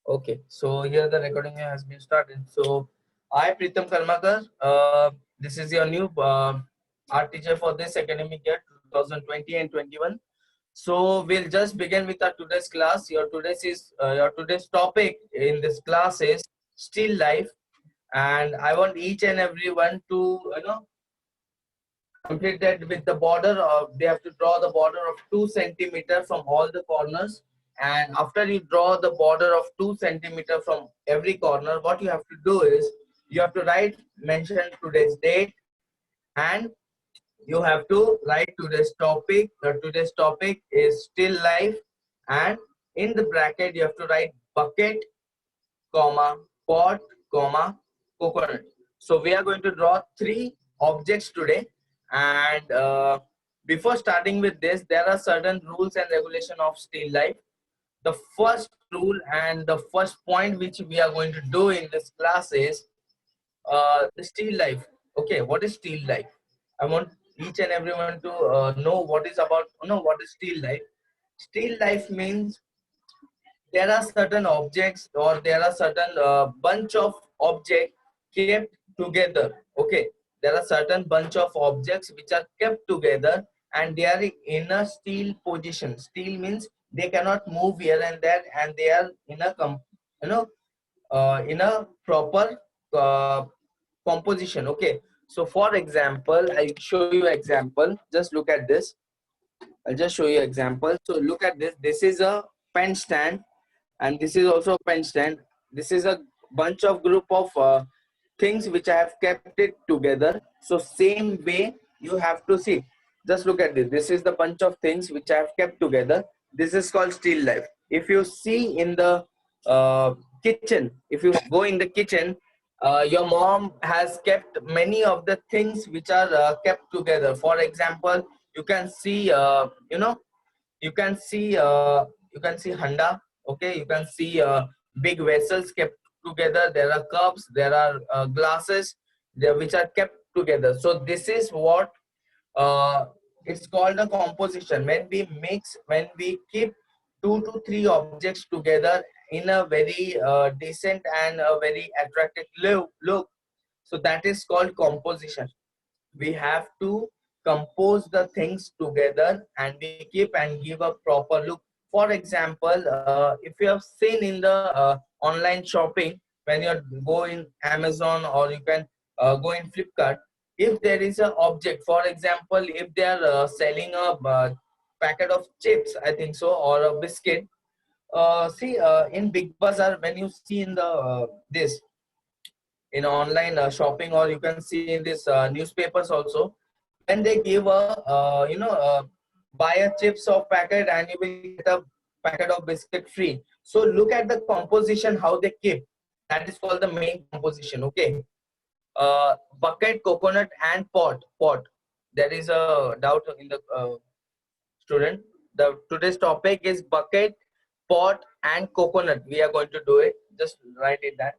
Okay, so here the recording has been started. So I Pritam Karmakar, this is your new art teacher for this academic year 2020 and 21. So we'll just begin with our today's class. Your today's topic in this class is still life, and I want each and everyone to complete that with the border of, they have to draw the border of 2 centimeter from all the corners, and after you draw the border of 2 centimeter from every corner, what you have to do is you have to write mention today's date, and you have to write today's topic. Today's topic is still life, and in the bracket you have to write bucket, comma, pot, comma, coconut. So we are going to draw three objects today, and before starting with this, there are certain rules and regulation of still life. The first rule and the first point which we are going to do in this class is the still life. Okay, what is still life? I want each and everyone to know what is about, what is still life. Still life means there are certain objects, or there are certain bunch of objects kept together. Okay, there are certain bunch of objects which are kept together, and they are in a still position. Still means they cannot move here and there, and they are in a you know in a proper uh, composition. Okay, so for example, I show you example. Just look at this. I'll just show you example. So look at this. This is a pen stand, and this is also a pen stand. This is a bunch of group of things which I have kept it together. So same way you have to see. Just look at this. This is the bunch of things which I have kept together. This is called still life. If you see in the kitchen, if you go in the kitchen, your mom has kept many of the things which are kept together. For example, you can see you can see handa. Okay, you can see big vessels kept together. There are cups, there are glasses there which are kept together. So this is what uh, it's called a composition. When we keep 2 to 3 objects together in a very decent and a very attractive look, so that is called composition. We have to compose the things together, and we keep and give a proper look. For example, if you have seen in the online shopping, when you go in Amazon, or you can go in Flipkart, if there is an object, for example, if they are selling a packet of chips, I think so, or a biscuit. See, in Big Bazaar, when you see in the this in online shopping, or you can see in this newspapers also, when they give a buy a chips of packet and you will get a packet of biscuit free. So look at the composition, how they keep. That is called the main composition. Okay, bucket, coconut, and pot. There is a doubt in the student. The today's topic is bucket, pot, and coconut. We are going to do it. Just write it down.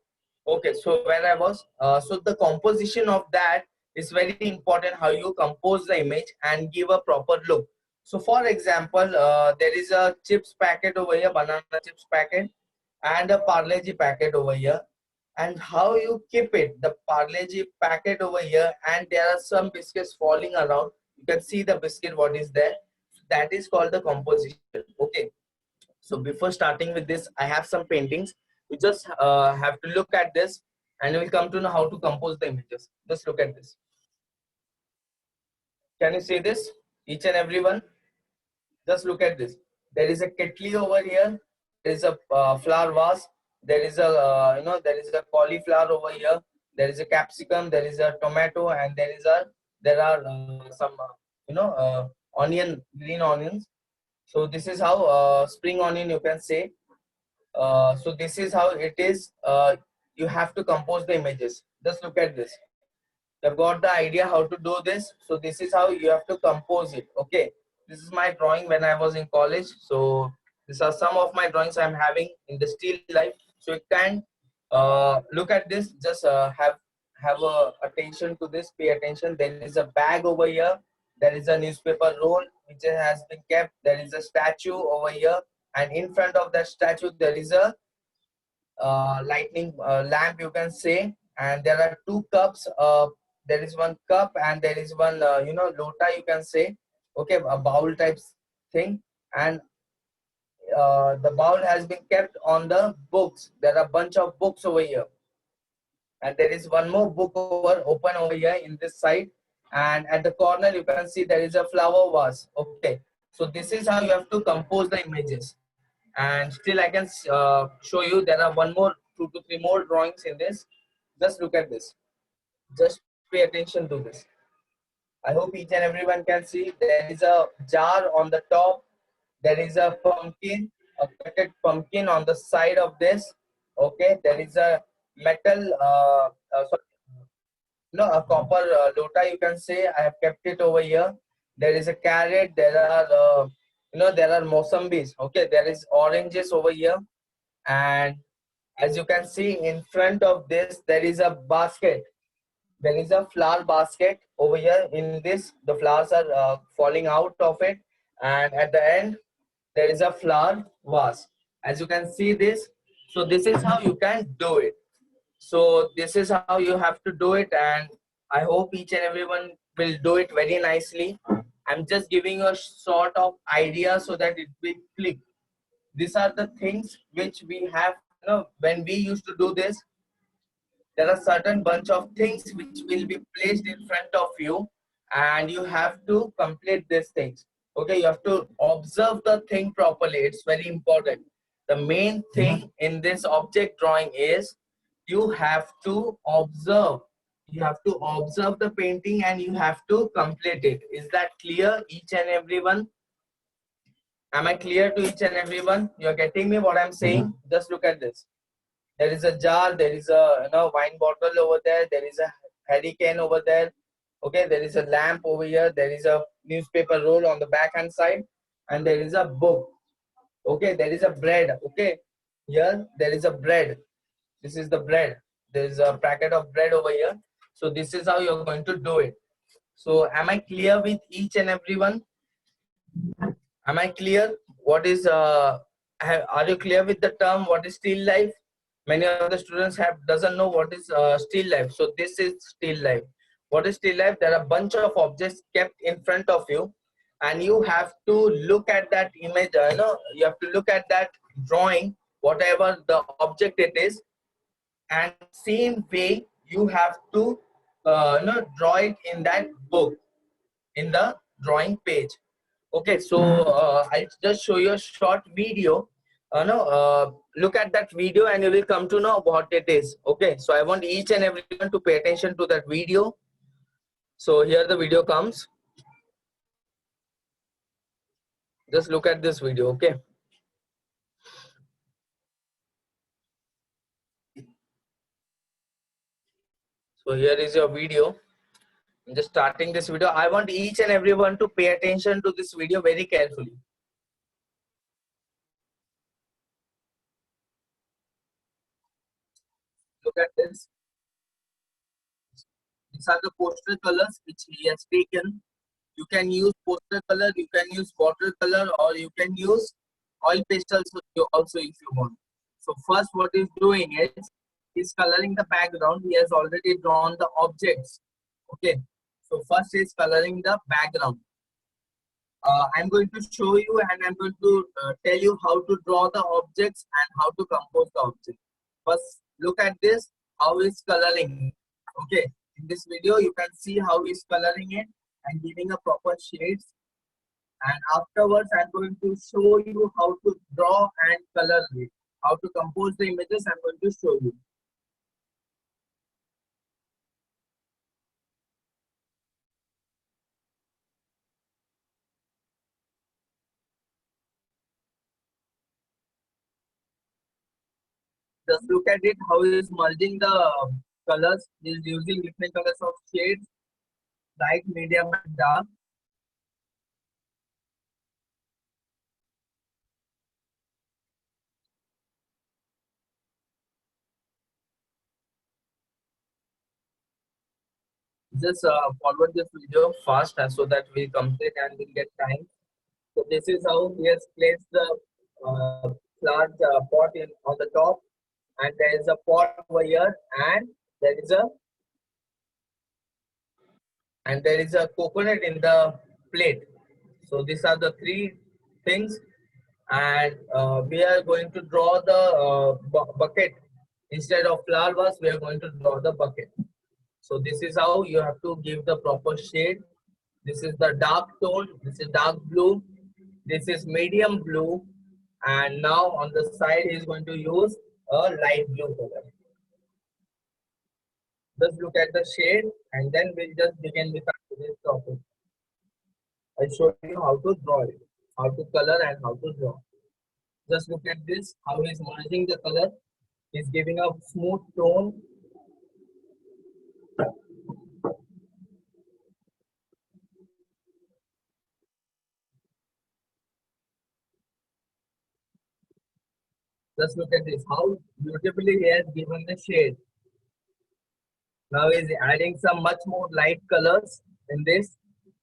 Okay, so where I was, so the composition of that is very important. How you compose the image and give a proper look. So, for example, there is a chips packet over here, banana chips packet, and a Parle-G packet over here. And how you keep it, the Parle-G packet over here, and there are some biscuits falling around. You can see the biscuit what is there. That is called the composition. Okay. So before starting with this, I have some paintings. You just have to look at this, and you will come to know how to compose the images. Just look at this. Can you see this? Each and everyone, just look at this. There is a kettle over here. There is a flower vase. There is a there is a cauliflower over here. There is a capsicum. There is a tomato, and there are some onion, green onions. So this is how spring onion, you can say. So this is how it is. You have to compose the images. Just look at this. You've got the idea how to do this. So this is how you have to compose it. Okay. This is my drawing when I was in college. So these are some of my drawings I'm having in the still life. So you can look at this. Just have attention to this. Pay attention. There is a bag over here. There is a newspaper roll which has been kept. There is a statue over here, and in front of that statue there is a lightning lamp, you can say. And there are two cups. There is one cup and there is one lota, you can say. Okay, a bowl type thing. And the bowl has been kept on the books. There are a bunch of books over here, and there is one more book over open over here in this side. And at the corner you can see there is a flower vase. Okay, so this is how you have to compose the images. And still I can show you there are one more, 2 to 3 more drawings in this. Just look at this, just pay attention to this. I hope each and everyone can see there is a jar on the top. There is a pumpkin, a cutted pumpkin on the side of this. Okay, there is a metal, sorry, no, a copper lota, you can say. I have kept it over here. There is a carrot. There are, there are mosambis. Okay, there is oranges over here. And as you can see in front of this, there is a basket. There is a flower basket over here. In this, the flowers are falling out of it. And at the end, there is a flower vase. As you can see this, so this is how you can do it. So this is how you have to do it, and I hope each and everyone will do it very nicely. I'm just giving a sort of idea so that it will click. These are the things which we have, when we used to do this. There are certain bunch of things which will be placed in front of you, and you have to complete these things. Okay, you have to observe the thing properly. It's very important. The main thing in this object drawing is you have to observe. You have to observe the painting and you have to complete it. Is that clear, each and everyone? Am I clear to each and everyone? You're getting me what I'm saying? Just look at this. There is a jar, there is a wine bottle over there, there is a hurricane over there. Okay, there is a lamp over here, there is a newspaper roll on the back hand side, and there is a book. Okay, there is a bread. Okay, here there is a bread. This is the bread. There is a packet of bread over here. So this is how you're going to do it. So am I clear with each and everyone? Am I clear? What is are you clear with the term what is still life? Many of the students doesn't know what is still life. So this is still life. What is still life? There are a bunch of objects kept in front of you, and you have to look at that image. You have to look at that drawing, whatever the object it is, and same way you have to draw it in that book, in the drawing page. Okay, so I'll just show you a short video. Look at that video and you will come to know what it is. Okay, so I want each and everyone to pay attention to that video. So here the video comes. Just look at this video. Okay, so here is your video. I'm just starting this video. I want each and everyone to pay attention to this video very carefully. Look at this. These are the poster colors which he has taken. You can use poster color, you can use watercolor, or you can use oil pastels also if you want. So first what he's doing is he's coloring the background. He has already drawn the objects. Okay. So first he's coloring the background. I'm going to show you and I'm going to tell you how to draw the objects and how to compose the object. First look at this, how he's coloring. Okay. In this video you can see how he's coloring it and giving a proper shades, and afterwards I'm going to show you how to draw and color it, how to compose the images. I'm going to show you. Just look at it, how he is merging the colors. He is using different colors of shades, light, medium and dark. Just forward this video fast so that we complete and we'll get time. So this is how he has placed the large pot on the top, and there is a pot over here, and there is a coconut in the plate. So these are the three things, and we are going to draw the bucket. Instead of flower vase, we are going to draw the bucket. So this is how you have to give the proper shade. This is the dark tone, this is dark blue, this is medium blue, and now on the side he is going to use a light blue color. Just look at the shade, and then we'll just begin with our today's topic. I'll show you how to draw it, how to color and how to draw. Just look at this, how he's merging the color. He's giving a smooth tone. Just look at this, how beautifully he has given the shade. Now he's adding some much more light colors in this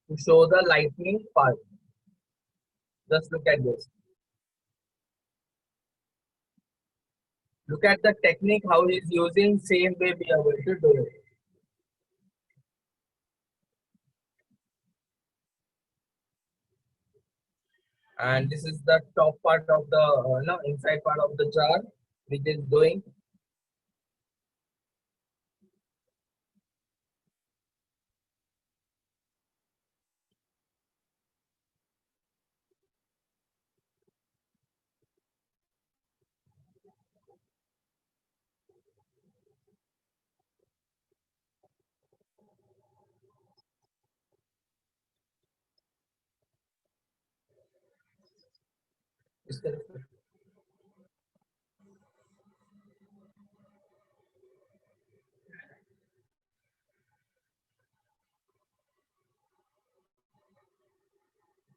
to show the lightning part. Just look at this. Look at the technique, how he's using, same way we are going to do it. And this is the top part of the no, inside part of the jar, which is doing.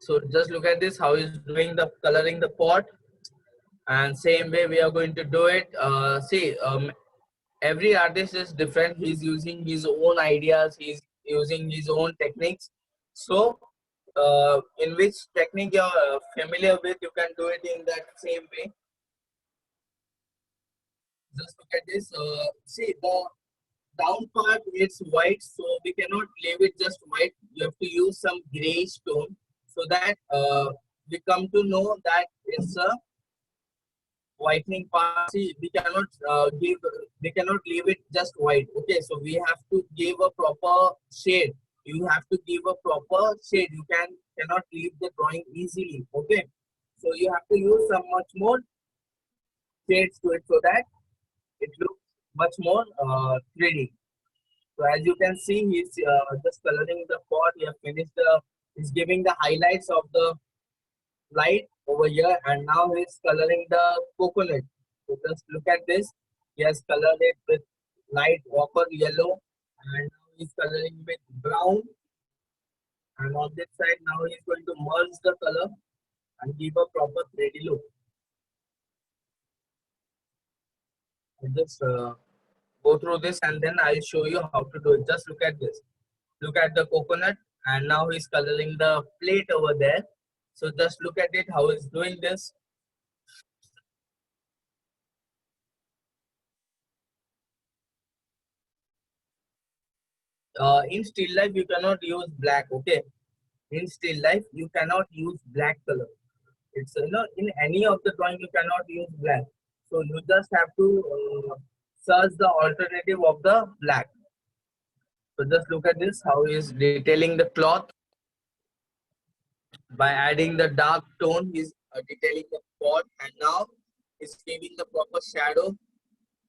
So just look at this, how he's doing the coloring the pot, and same way we are going to do it. Every artist is different. He's using his own ideas. He's using his own techniques. So, in which technique you're familiar with, you can do it in that same way. Just look at this. See, the down part is white, so we cannot leave it just white. You have to use some grayish tone so that we come to know that it's a whitening part. See, we cannot leave it just white. Okay, so we have to give a proper shade. You have to give a proper shade. You cannot leave the drawing easily. Okay, so you have to use some much more shades to it so that it looks much more 3D. So as you can see, he's just coloring the pot. He has finished he's giving the highlights of the light over here, and now he's coloring the coconut. So just look at this. He has colored it with light ochre yellow, and now he's coloring with brown. And on this side, now he's going to merge the color and give a proper 3D look. And just go through this, and then I'll show you how to do it. Just look at this. Look at the coconut, and now he's coloring the plate over there. So just look at it, how he's doing this. In still life, you cannot use black. Okay, in still life, you cannot use black color. It's in any of the drawing you cannot use black. So you just have to search the alternative of the black. So just look at this, how he is detailing the cloth. By adding the dark tone, he's detailing the pot, and now he's giving the proper shadow.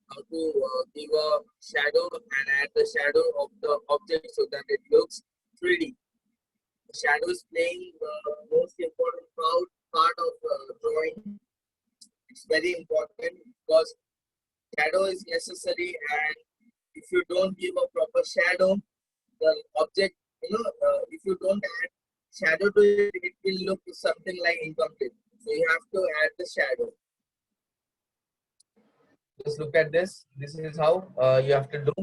How to give a shadow and add the shadow of the object so that it looks 3D. The shadow is playing the most important part of drawing. It's very important because shadow is necessary, and if you don't give a proper shadow, the object, if you don't add shadow to it, it will look something like incomplete. So you have to add the shadow. Just look at this. This is how you have to do.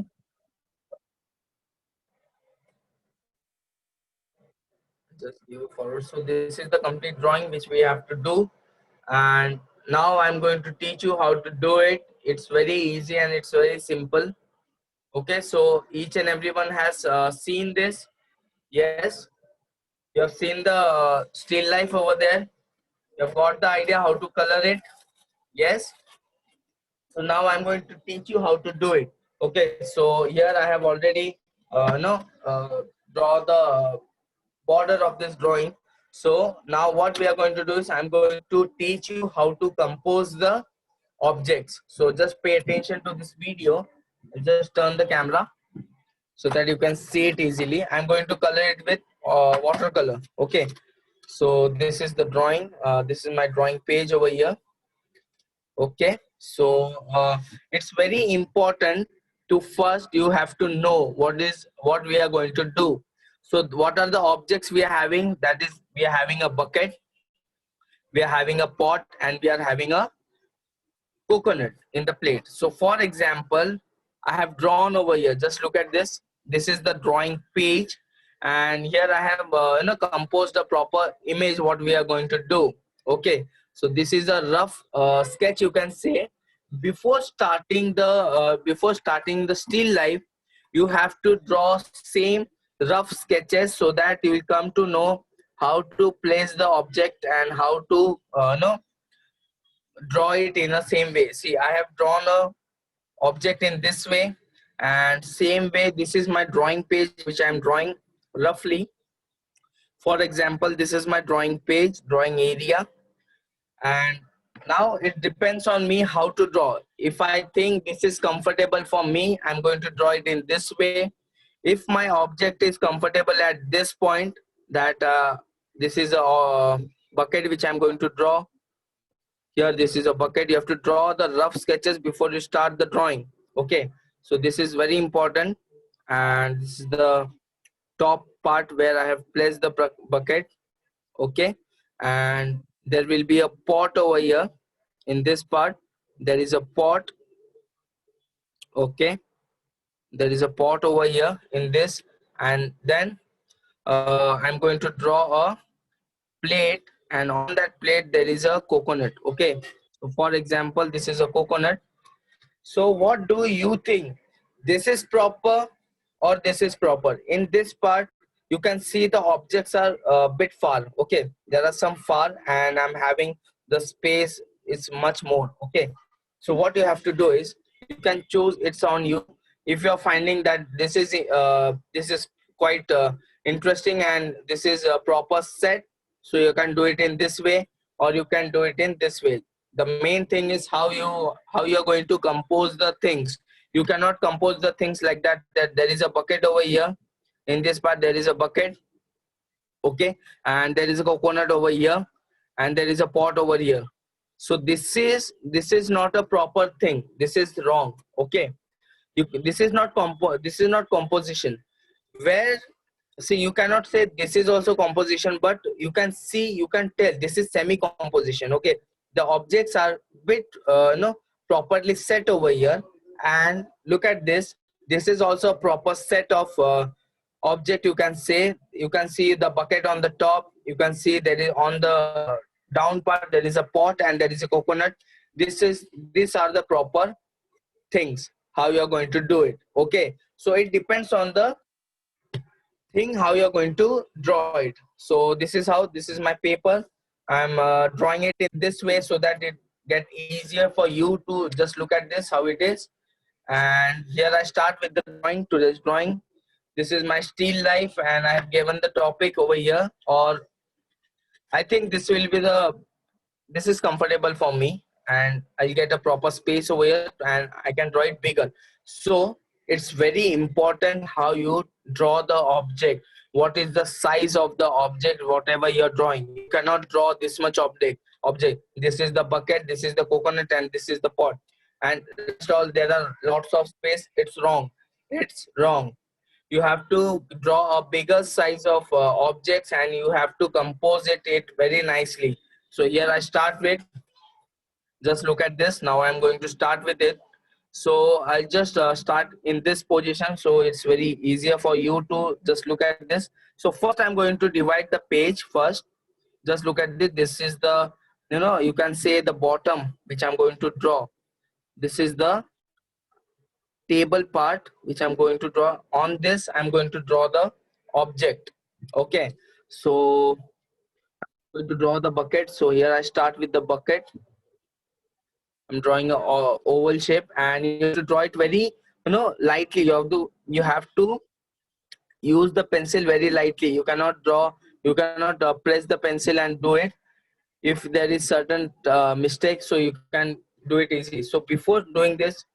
Just give it forward. So this is the complete drawing which we have to do, and now I'm going to teach you how to do it it's very easy and it's very simple. Okay, so each and everyone has seen this. Yes, you have seen the still life over there. You have got the idea how to color it. Yes. So now I'm going to teach you how to do it. Okay, so here I have already no draw the border of this drawing. So now what we are going to do is I'm going to teach you how to compose the objects. So just pay attention to this video. Just turn the camera so that you can see it easily. I'm going to color it with watercolor. Okay, so this is the drawing. This is my drawing page over here. Okay, so it's very important to first you have to know what we are going to do. So what are the objects we are having? That is, we are having a bucket, we are having a pot, and we are having a coconut in the plate. So for example, I have drawn over here. Just look at this. This is the drawing page, and here I have composed a proper image what we are going to do. Okay, so this is a rough sketch, you can say. Before starting the still life, you have to draw same rough sketches so that you will come to know how to place the object and how to draw it in the same way. See, I have drawn a object in this way, and same way this is my drawing page which I am drawing roughly. For example, this is my drawing page, drawing area, and now it depends on me how to draw. If I think this is comfortable for me, I'm going to draw it in this way. If my object is comfortable at this point, that this is a bucket which I'm going to draw. Here this is a bucket. You have to draw the rough sketches before you start the drawing. Okay, so this is very important, and this is the top part where I have placed the bucket. Okay, and there will be a pot over here. In this part there is a pot. Okay, there is a pot over here in this, and then I'm going to draw a plate, and on that plate there is a coconut. Okay, so for example, this is a coconut. So what do you think? This is proper or this is proper? In this part, you can see the objects are a bit far. Okay, there are some far, and I'm having the space is much more. Okay, so what you have to do is you can choose. It's on you. If you're finding that this is quite interesting and this is a proper set, so you can do it in this way or you can do it in this way. The main thing is how you're going to compose the things. You cannot compose the things like that there is a bucket over here. In this part there is a bucket. Okay, and there is a coconut over here, and there is a pot over here. So this is not a proper thing. This is wrong. Okay, this is not composition. Where, see, you cannot say this is also composition, but you can see, you can tell this is semi composition. Okay, the objects are bit properly set over here, and look at this. This is also a proper set of object. You can say, you can see the bucket on the top. You can see there is on the down part there is a pot and there is a coconut. These are the proper things how you are going to do it. Okay, so it depends on the thing how you're going to draw it. So this is how, this is my paper. I'm drawing it in this way so that it get easier for you to just look at this how it is. And here I start with the drawing, today's drawing. This is my still life, and I have given the topic over here, or I think this will be this is comfortable for me, and I'll get a proper space over here and I can draw it bigger. So it's very important how you draw the object. What is the size of the object, whatever you're drawing? You cannot draw this much object. This is the bucket, this is the coconut, and this is the pot. And rest all, there are lots of space. It's wrong. It's wrong. You have to draw a bigger size of objects, and you have to compose it very nicely. So here I start with, just look at this. Now I'm going to start with it. So I'll just start in this position, so it's very easier for you to just look at this. So first I'm going to divide the page first. Just look at this. This is the, you can say the bottom which I'm going to draw. This is the table part which I'm going to draw. On this I'm going to draw the object. Okay, so I'm going to draw the bucket. So here I start with the bucket. I'm drawing a oval shape, and you have to draw it very, lightly. You have to use the pencil very lightly. You cannot draw, you cannot press the pencil and do it. If there is certain mistake, so you can do it easy. So before doing this,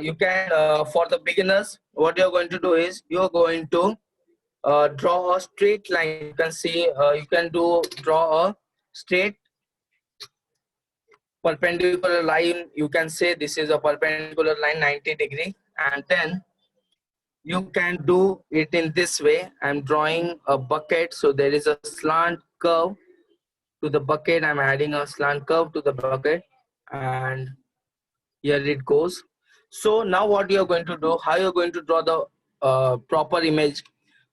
you can, for the beginners, what you're going to do is you're going to draw a straight line. You can see, you can draw a straight perpendicular line. You can say this is a perpendicular line 90-degree, and then you can do it in this way. I'm drawing a bucket, so there is a slant curve to the bucket. I'm adding a slant curve to the bucket, and here it goes. So now what you're going to do, how you're going to draw the proper image.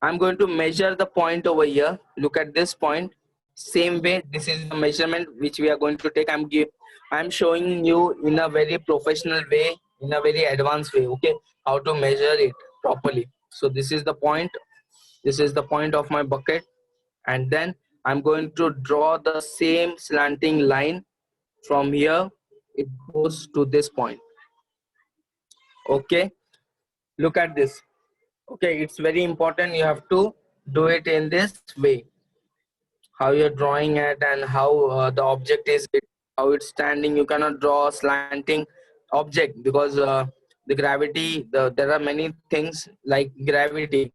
I'm going to measure the point over here. Look at this point. Same way, this is the measurement which we are going to take. I'm showing you in a very professional way, in a very advanced way, okay, how to measure it properly. So this is the point. This is the point of my bucket, and then I'm going to draw the same slanting line from here. It goes to this point. Okay, look at this. Okay, it's very important. You have to do it in this way, how you're drawing it, and how the object is, how it's standing. You cannot draw a slanting object because the gravity, there are many things like gravity.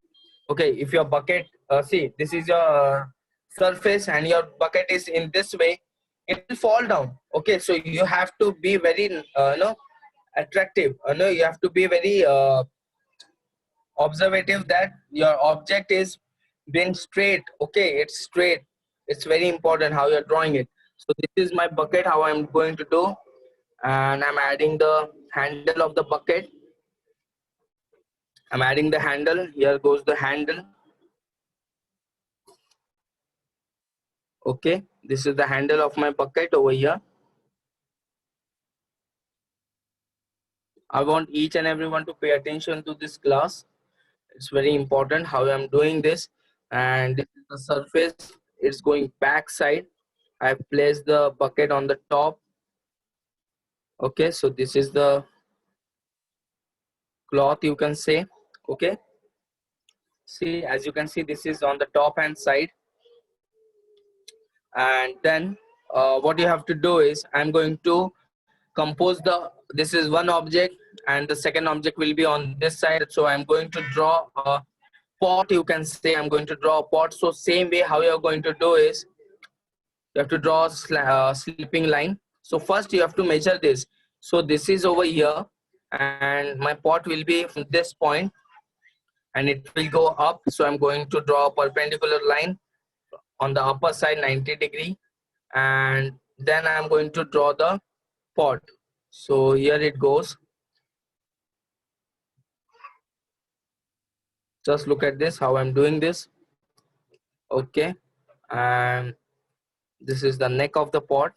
Okay, if your bucket, see, this is your surface and your bucket is in this way, it will fall down. Okay, so you have to be very attractive. No, you have to be very observative that your object is being straight. Okay, it's straight. It's very important how you're drawing it. So this is my bucket, how I'm going to do, and I'm adding the handle of the bucket. I'm adding the handle. Here goes the handle. Okay, this is the handle of my bucket over here. I want each and everyone to pay attention to this class. It's very important how I'm doing this. And this is the surface. It's going back side. I placed the bucket on the top. Okay, so this is the cloth, you can say. Okay, see, as you can see, this is on the top hand side. And then what you have to do is I'm going to compose this is one object, and the second object will be on this side. So I'm going to draw a pot, you can say. I'm going to draw a pot. So same way, how you're going to do is you have to draw a sleeping line. So first you have to measure this. So this is over here, and my pot will be from this point, and it will go up. So I'm going to draw a perpendicular line on the upper side 90-degree, and then I'm going to draw the pot. So here it goes. Just look at this, how I'm doing this. Okay, and this is the neck of the pot.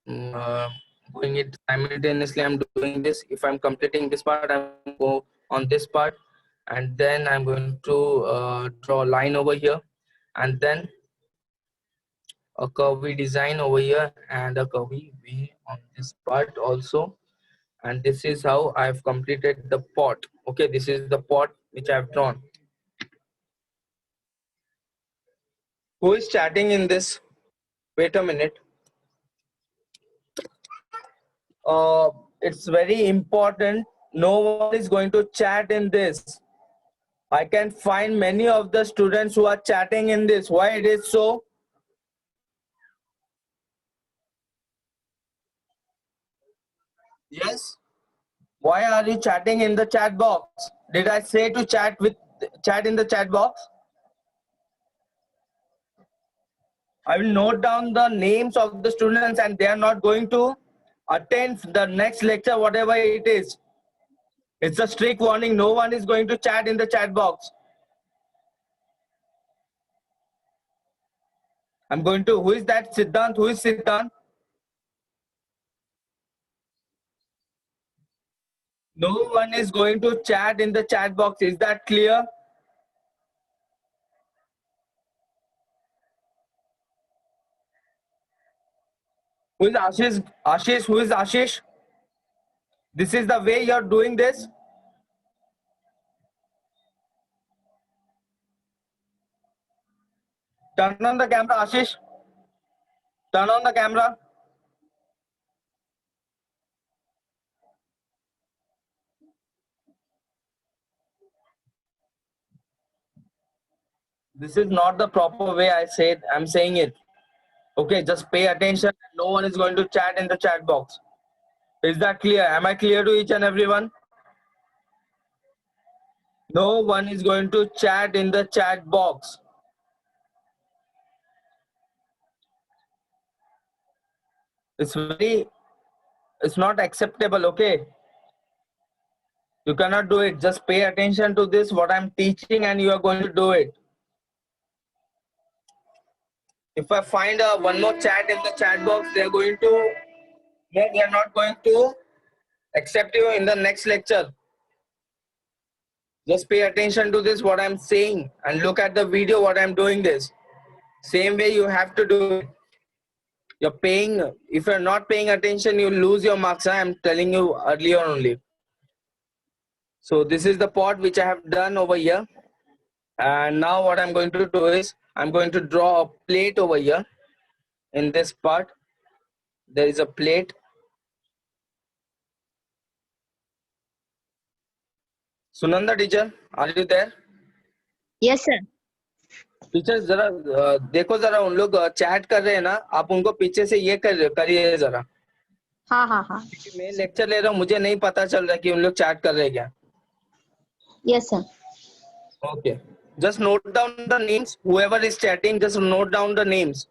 Doing it simultaneously, I'm doing this. If I'm completing this part, I'm going to go on this part, and then I'm going to draw a line over here, and then a curvy design over here, and a curvy way on this part also. And this is how I've completed the pot. Okay, this is the pot which I've drawn. Who is chatting in this? Wait a minute. It's very important. No one is going to chat in this. I can find many of the students who are chatting in this. Why it is so? Yes. Why are you chatting in the chat box? Did I say to chat in the chat box? I will note down the names of the students, and they are not going to attend the next lecture, whatever it is. It's a strict warning. No one is going to chat in the chat box. I'm going to, who is that? Siddhant? Who is Siddhant? No one is going to chat in the chat box. Is that clear? Who is Ashish? Ashish, who is Ashish? This is the way you're doing this? Turn on the camera, Ashish. Turn on the camera. This is not the proper way I said. I'm saying it. Okay, just pay attention. No one is going to chat in the chat box. Is that clear? Am I clear to each and everyone? No one is going to chat in the chat box. It's not acceptable, okay? You cannot do it. Just pay attention to this, what I'm teaching, and you are going to do it. If I find one more chat in the chat box, they are not going to accept you in the next lecture. Just pay attention to this, what I'm saying, and look at the video, what I'm doing this. Same way you have to do it. You're paying, if you're not paying attention, you lose your marks. I'm telling you earlier only. So this is the part which I have done over here. And now what I'm going to do is, I'm going to draw a plate over here. In this part, there is a plate. Sunanda teacher, are you there? Yes, sir. Teacher जरा देखो, जरा उन लोग chat कर रहे हैं ना, आप उनको पीछे से ये करिए जरा. हाँ हाँ हाँ. मैं लेक्चर ले रहा हूँ, मुझे नहीं पता चल रहा कि उन लोग चैट कर रहे हैं क्या. Yes, sir. Okay, just note down the names. Whoever is chatting, just note down the names.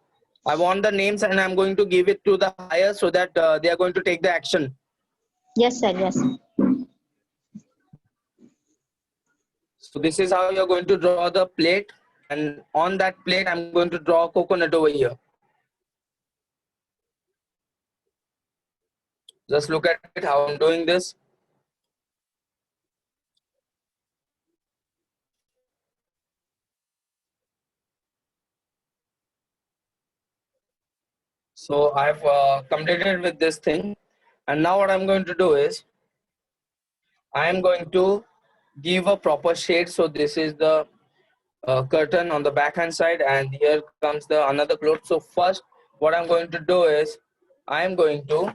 I want the names and I'm going to give it to the higher so that they are going to take the action. Yes, sir. Yes. So this is how you're going to draw the plate, and on that plate I'm going to draw a coconut over here. Just look at it, how I'm doing this. So I've completed with this thing, and now what I'm going to do is I am going to give a proper shade. So this is the curtain on the back hand side, and here comes the another cloth. So first what I'm going to do is I am going to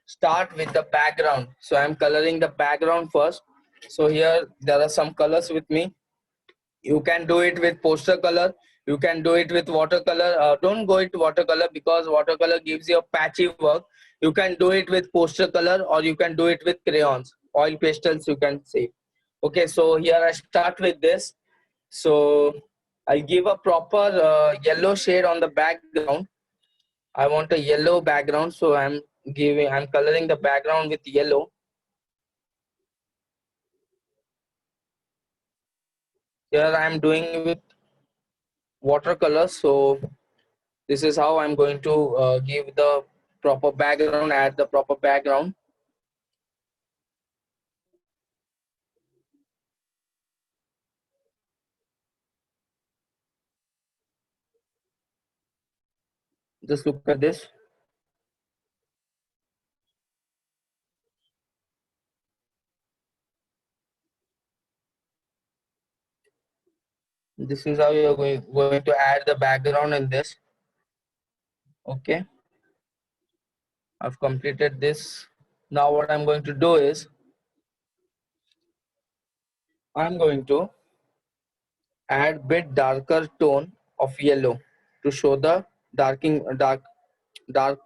start with the background. So I'm coloring the background first. So here there are some colors with me. You can do it with poster color, you can do it with watercolor. Don't go into watercolor because watercolor gives you a patchy work. You can do it with poster color, or you can do it with crayons, oil pastels, you can say. Okay, so here I start with this. So I'll give a proper yellow shade on the background. I want a yellow background, so I'm coloring the background with yellow. Here I'm doing with watercolor. So this is how I'm going to give the proper background, add the proper background. Just look at this. This is how you're going to add the background in this. Okay, I've completed this. Now what I'm going to do is I'm going to add bit darker tone of yellow to show the dark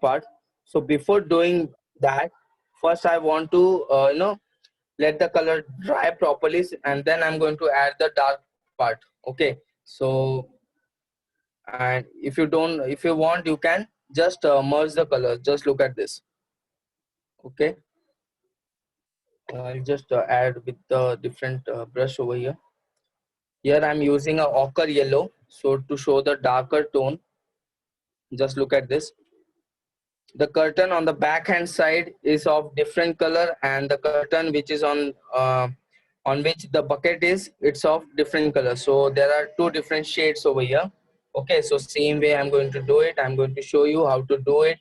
part. So before doing that, first I want to let the color dry properly, and then I'm going to add the dark part. Okay, so and if you want, you can just merge the colors. Just look at this. Okay, I'll just add with the different brush over here. Here I'm using a ochre yellow, so to show the darker tone. Just look at this. the curtain on the back hand side is of different color, and the curtain which is on which the bucket is, it's of different color. So there are two different shades over here. Okay, so same way I'm going to do it. I'm going to show you how to do it.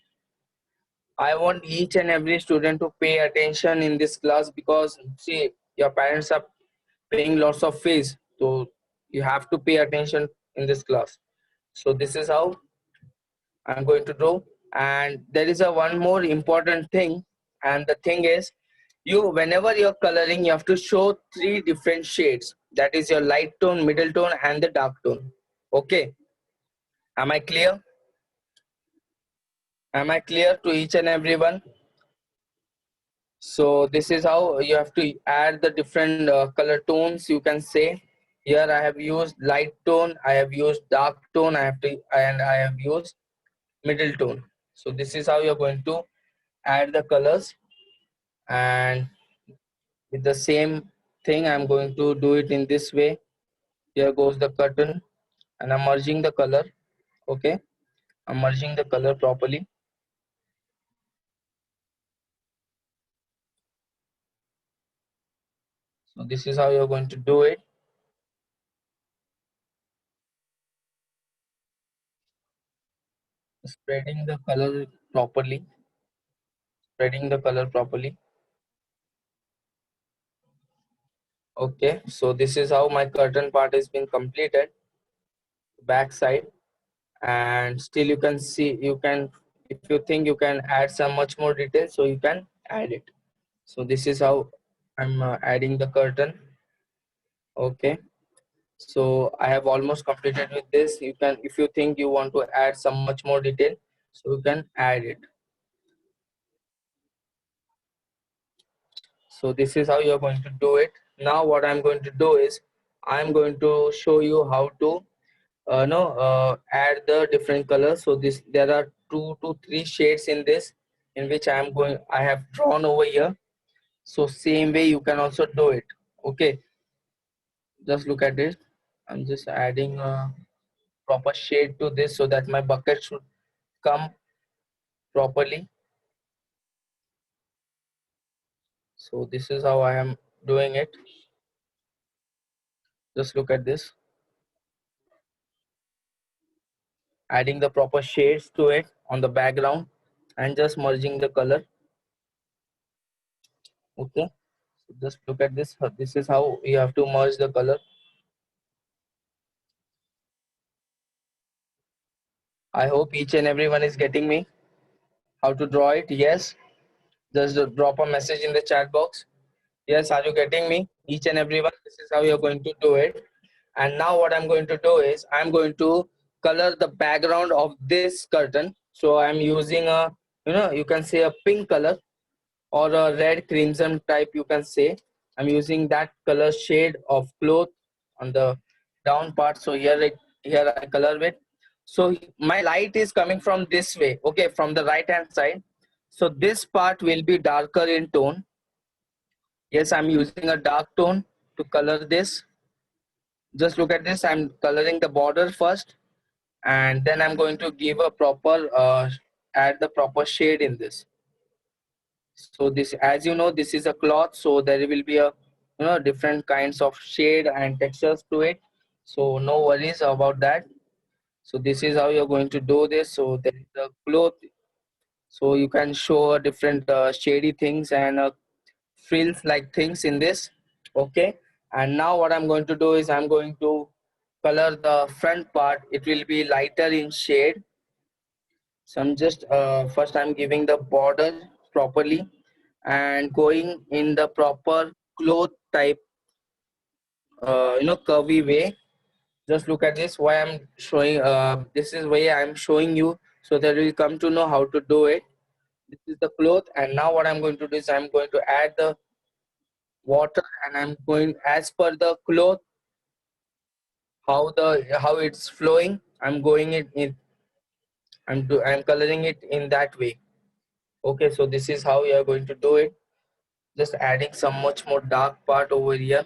I want each and every student to pay attention in this class, because see, your parents are paying lots of fees, so you have to pay attention in this class. So this is how I'm going to do. And there is a one more important thing, and the thing is, you whenever you're coloring, you have to show three different shades. That is your light tone, middle tone, and the dark tone. Okay, am I clear? Am I clear to each and everyone? So this is how you have to add the different color tones, you can say. Here I have used light tone, I have used dark tone, and I have used middle tone. So this is how you're going to add the colors. And with the same thing, I'm going to do it in this way. Here goes the curtain, and I'm merging the color. Okay, I'm merging the color properly. So this is how you're going to do it. Spreading the color properly. Spreading the color properly. Okay, so this is how my curtain part has been completed, back side. And still you can see, you can, if you think you can add some much more detail, so you can add it. So this is how I'm adding the curtain. Okay, so I have almost completed with this. You can, if you think you want to add some much more detail, so you can add it. So this is how you're going to do it. Now what I'm going to do is, I'm going to show you how to no add the different colors. So this, there are 2 to 3 shades in this, in which I have drawn over here. So same way you can also do it. Okay, just look at it. I'm just adding a proper shade to this, so that my bucket should come properly. So this is how I am doing it. Just look at this, adding the proper shades to it on the background, and just merging the color. Okay, so just look at this. This is how you have to merge the color. I hope each and everyone is getting me how to draw it. Yes, just drop a message in the chat box. Yes, are you getting me? Each and everyone, this is how you're going to do it. And now what I'm going to do is, I'm going to color the background of this curtain. So I'm using a, you can say a pink color, or a red crimson type, you can say. I'm using that color shade of cloth on the down part. So here I color it. So my light is coming from this way, okay, from the right hand side. So this part will be darker in tone. Yes, I'm using a dark tone to color this. Just look at this. I'm coloring the border first, and then I'm going to give a proper add the proper shade in this. So this, as you know, this is a cloth, so there will be a, different kinds of shade and textures to it. So no worries about that. So this is how you're going to do this. So there is a cloth, so you can show different shady things and frills like things in this. Okay, and now what I'm going to do is, I'm going to color the front part. It will be lighter in shade. So I'm just first I'm giving the border properly, and going in the proper cloth type, curvy way. Just look at this, why I'm showing, this is way I'm showing you, so that you will come to know how to do it. This is the cloth, and now what I'm going to do is, I'm going to add the water, and I'm going as per the cloth, how it's flowing. I'm going it in, I'm coloring it in that way. Okay, so this is how you are going to do it. Just adding some much more dark part over here.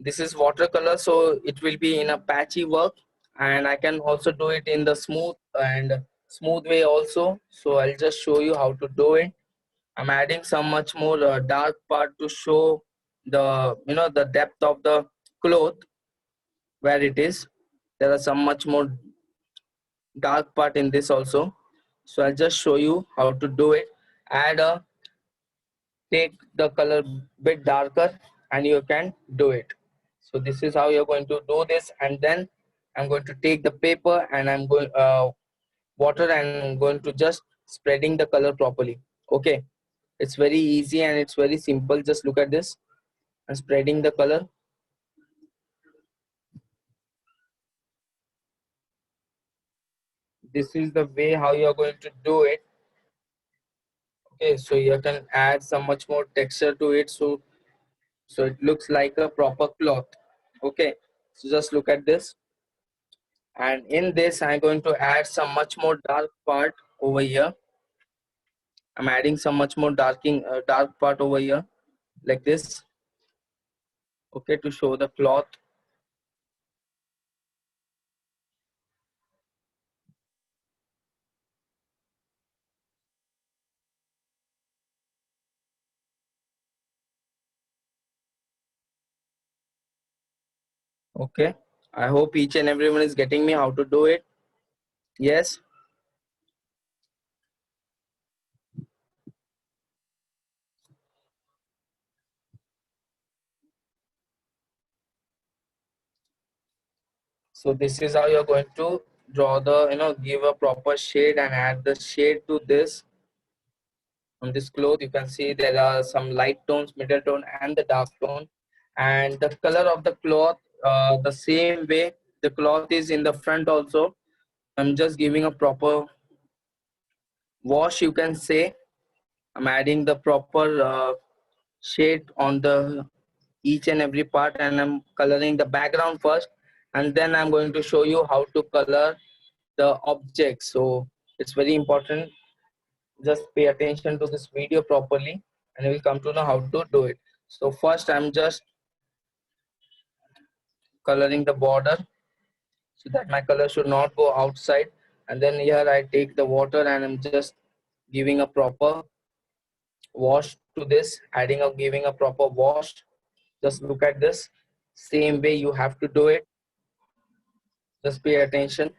This is watercolor, so it will be in a patchy work, and I can also do it in the smooth and smooth way also. So I'll just show you how to do it. I'm adding some much more dark part to show the the depth of the cloth where it is. There are some much more dark part in this also. So I'll just show you how to do it. Add a take the color bit darker and you can do it. So this is how you're going to do this, and then I'm going to take the paper and I'm going water and I'm going to just spreading the color properly. Okay, it's very easy and it's very simple. Just look at this. I'm spreading the color. This is the way how you're going to do it. Okay, so you can add some much more texture to it, so it looks like a proper cloth. Okay, so just look at this, and in this I'm going to add some much more dark part over here. I'm adding some much more dark part over here like this. Okay, to show the cloth. Okay, I hope each and everyone is getting me how to do it. Yes. So this is how you're going to draw the, give a proper shade and add the shade to this. On this cloth, you can see there are some light tones, middle tone, and the dark tone. And the color of the cloth, the same way the cloth is in the front also. I'm just giving a proper wash, you can say. I'm adding the proper shade on the each and every part, and I'm coloring the background first, and then I'm going to show you how to color the object. So it's very important. Just pay attention to this video properly and you will come to know how to do it. So first I'm just coloring the border so that my color should not go outside, and then here I take the water and I'm just giving a proper wash to this, adding up, giving a proper wash. Just look at this, same way you have to do it. Just pay attention.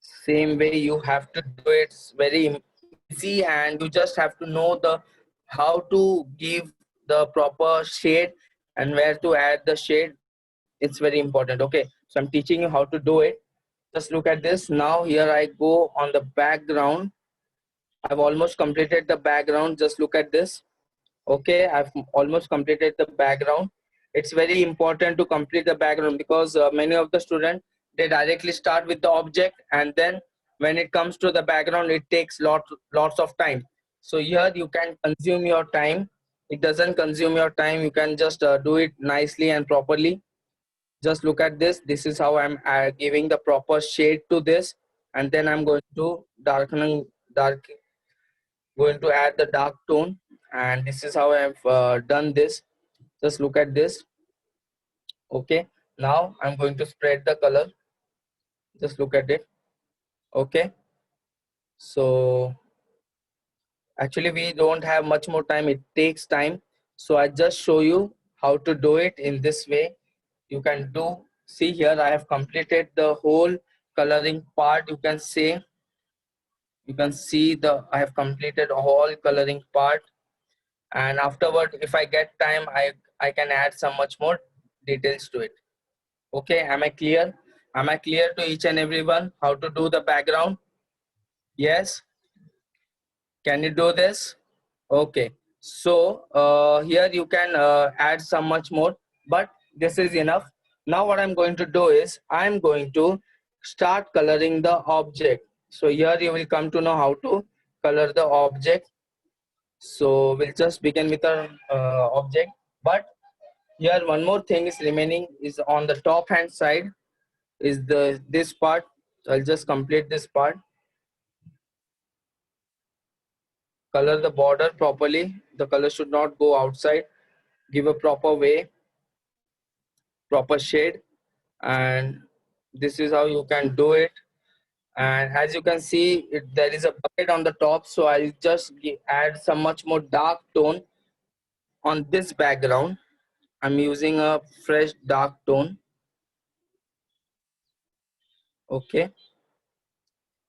Same way you have to do it. It's very easy, and you just have to know the how to give the proper shade and where to add the shade. It's very important. Okay, so I'm teaching you how to do it. Just look at this. Now here I go on the background. I've almost completed the background. Just look at this. Okay, I've almost completed the background. It's very important to complete the background because many of the students, they directly start with the object, and then when it comes to the background it takes lots of time. So here you can consume your time. It doesn't consume your time. You can just do it nicely and properly. Just look at this. This is how I'm giving the proper shade to this, and then I'm going to dark going to add the dark tone, and this is how I've done this. Just look at this. Okay, now I'm going to spread the color. Just look at it. Okay, so actually we don't have much more time, it takes time, so I just show you how to do it in this way. You can do, see here I have completed the whole coloring part. You can say, you can see the I have completed a whole coloring part, and afterward if I get time I can add some much more details to it. Okay, am I clear? Am I clear to each and everyone how to do the background? Yes, can you do this? Okay, so here you can add some much more, but this is enough. Now what I'm going to do is I'm going to start coloring the object. So here you will come to know how to color the object. So we'll just begin with our object, but here one more thing is remaining, is on the top hand side is this part. So I'll just complete this part. Color the border properly. The color should not go outside. Give a proper way. proper shade, and this is how you can do it. And as you can see, there is a bucket on the top, so I'll just add some much more dark tone on this background. I'm using a fresh dark tone. Okay,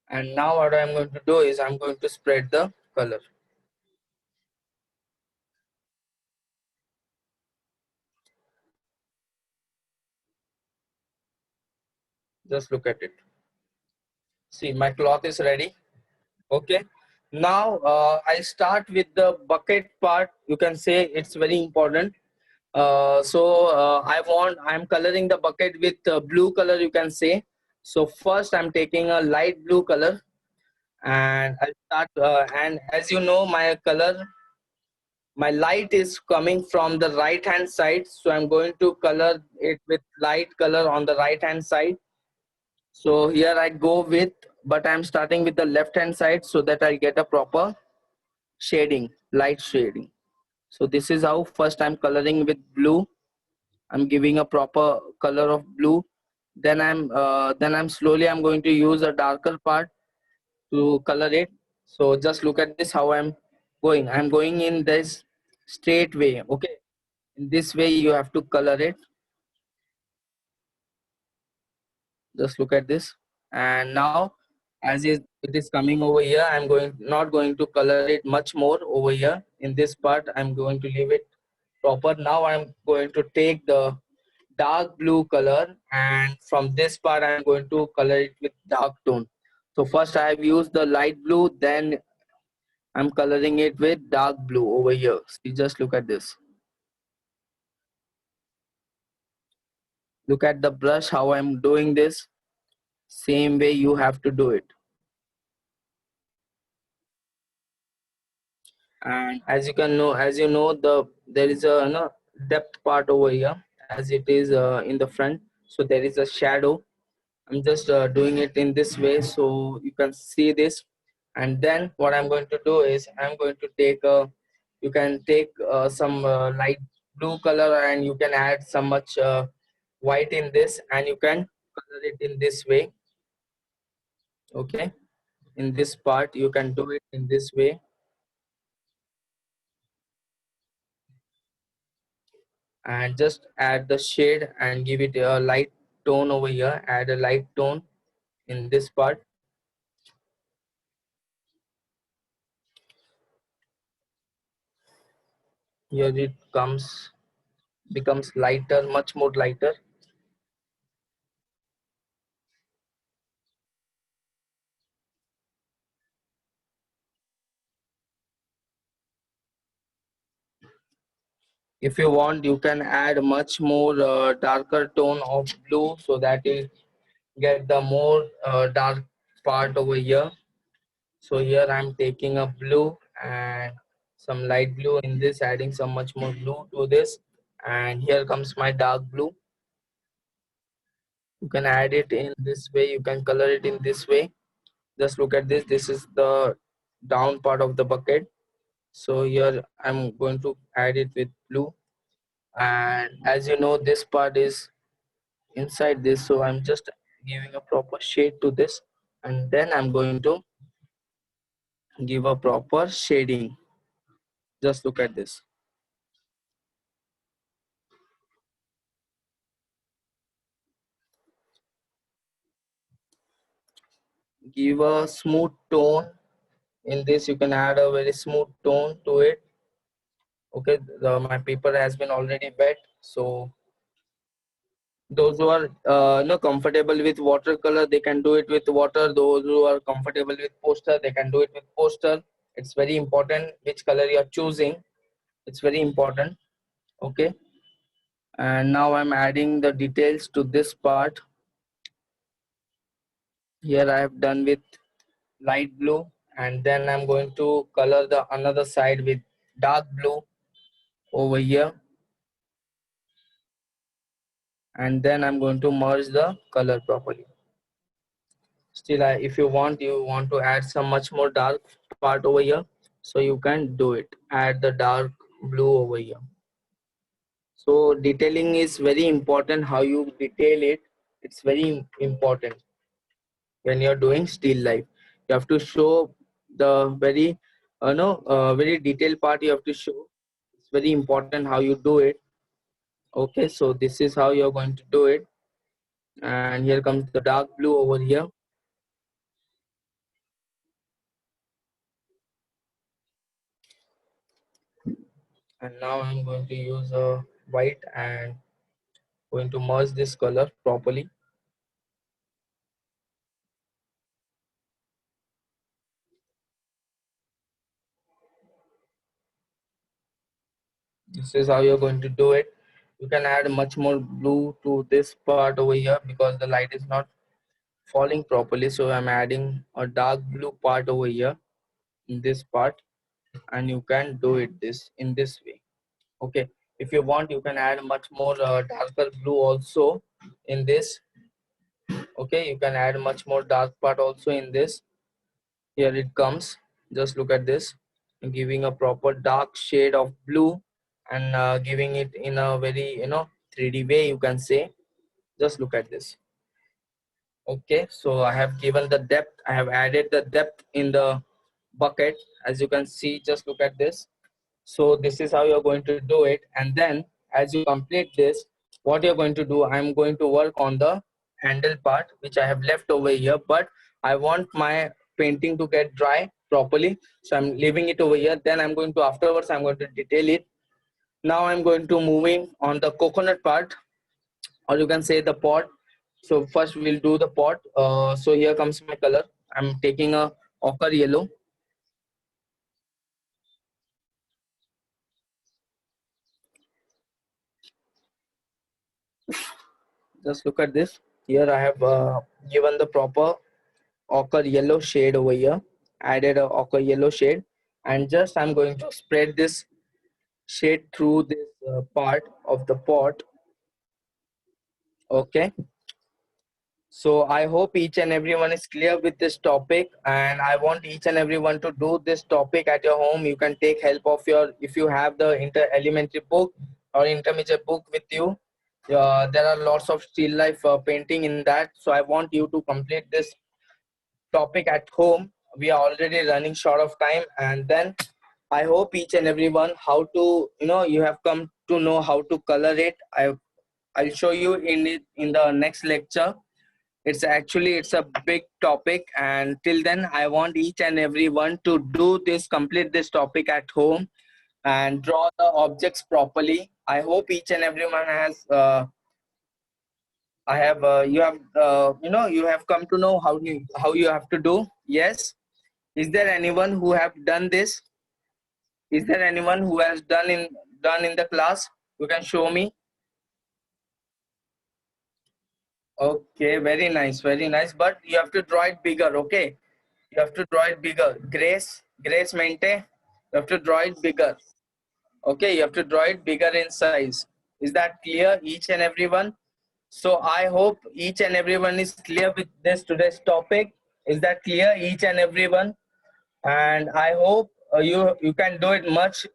and now what I'm going to do is I'm going to spread the color. Just look at it. See, my cloth is ready. Okay, now I start with the bucket part. You can say it's very important. I'm coloring the bucket with blue color, you can say. So first I'm taking a light blue color, and I'll start, and as you know, my light is coming from the right hand side, so I'm going to color it with light color on the right hand side. So here I go with, but I'm starting with the left hand side so that I get a proper shading, light shading. So this is how first I'm coloring with blue. I'm giving a proper color of blue. Then I'm slowly I'm going to use a darker part to color it. So just look at this how I'm going. I'm going in this straight way. Okay, in this way you have to color it. Just look at this. And now as it is coming over here, I'm not going to color it much more over here. In this part I'm going to leave it proper. Now I'm going to take the dark blue color, and from this part I'm going to color it with dark tone. So first I have used the light blue, then I'm coloring it with dark blue over here. See, just look at this. Look at the brush how I'm doing this. Same way you have to do it. And as you know, there is a depth part over here, as it is in the front. So there is a shadow. I'm just doing it in this way so you can see this. And then what I'm going to do is I'm going to take you can take some light blue color, and you can add some much white in this, and you can color it in this way. Okay, in this part you can do it in this way, and just add the shade and give it a light tone over here. Add a light tone in this part. Here it becomes lighter, much more lighter. If you want, you can add much more darker tone of blue so that you get the more dark part over here. So here I'm taking a blue and some light blue in this, adding some much more blue to this, and here comes my dark blue. You can add it in this way, you can color it in this way. Just look at this. This is the down part of the bucket. So here I'm going to add it with blue, and as you know, this part is inside this, so I'm just giving a proper shade to this, and then I'm going to give a proper shading. Just look at this. Give a smooth tone in this. You can add a very smooth tone to it. Okay, my paper has been already wet, so those who are comfortable with watercolor, they can do it with water. Those who are comfortable with poster, they can do it with poster. It's very important which color you are choosing. It's very important. Okay, and now I'm adding the details to this part. Here I have done with light blue, and then I'm going to color the another side with dark blue over here, and then I'm going to merge the color properly. Still, if you want to add some much more dark part over here, so you can do it. Add the dark blue over here. So detailing is very important. How you detail it, it's very important. When you're doing still life, you have to show the very very detailed part you have to show. It's very important how you do it. Okay, so this is how you're going to do it. And here comes the dark blue over here. And now I'm going to use a white and going to merge this color properly. This is how you're going to do it. You can add much more blue to this part over here because the light is not falling properly. So I'm adding a dark blue part over here in this part, and you can do it this in this way. Okay, if you want, you can add much more darker blue also in this. Okay, you can add much more dark part also in this. Here it comes. Just look at this, giving a proper dark shade of blue and giving it in a very 3D way, you can say. Just look at this. Okay, so I have given the depth. I have added the depth in the bucket, as you can see. Just look at this. So this is how you're going to do it. And then as you complete this, what you're going to do, I'm going to work on the handle part which I have left over here, but I want my painting to get dry properly, so I'm leaving it over here. Then I'm going to, afterwards I'm going to detail it. Now I'm going to moving on the coconut part, or you can say the pot. So first we'll do the pot. So here comes my color. I'm taking a ochre yellow. Just look at this. Here I have given the proper ochre yellow shade over here. Added a ochre yellow shade, and just I'm going to spread this shade through this part of the pot. Okay, so I hope each and everyone is clear with this topic, and I want each and everyone to do this topic at your home. You can take help of your, if you have the elementary book or intermediate book with you. There are lots of still life painting in that, so I want you to complete this topic at home. We are already running short of time, and then I hope each and everyone how to, you have come to know how to color it. I'll show you in it in the next lecture. It's a big topic, and till then I want each and everyone to do this, complete this topic at home and draw the objects properly. I hope each and everyone has I have you have come to know how you have to do. Yes. Is there anyone who have done this? Is there anyone who has done in the class? You can show me. Okay, very nice, very nice. But you have to draw it bigger. Okay, you have to draw it bigger. Grace Mente, you have to draw it bigger. Okay, you have to draw it bigger in size. Is that clear, each and everyone? So I hope each and everyone is clear with this today's topic. Is that clear, each and everyone? And I hope you can do it much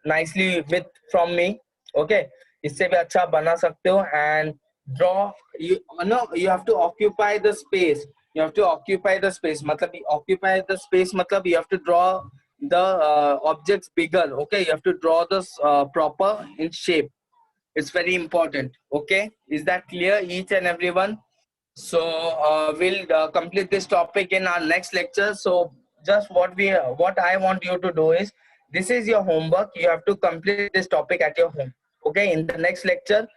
nicely with from me. Okay, इससे भी अच्छा बना सकते हो. And draw, you have to occupy the space. You have to occupy the space. मतलब occupy the space मतलब you have to draw the objects bigger. Okay, you have to draw this proper in shape. It's very important. Okay, is that clear, each and everyone? So we'll complete this topic in our next lecture. So just what I want you to do is, this is your homework. You have to complete this topic at your home. Okay, in the next lecture,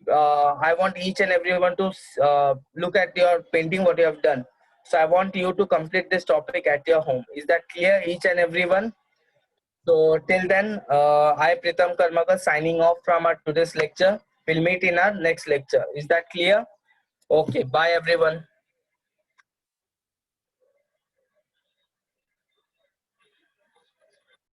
I want each and everyone to look at your painting, what you have done. So I want you to complete this topic at your home. Is that clear, each and everyone? So till then, I Pritam Karmakar signing off from our today's lecture. We'll meet in our next lecture. Is that clear? Okay, bye everyone.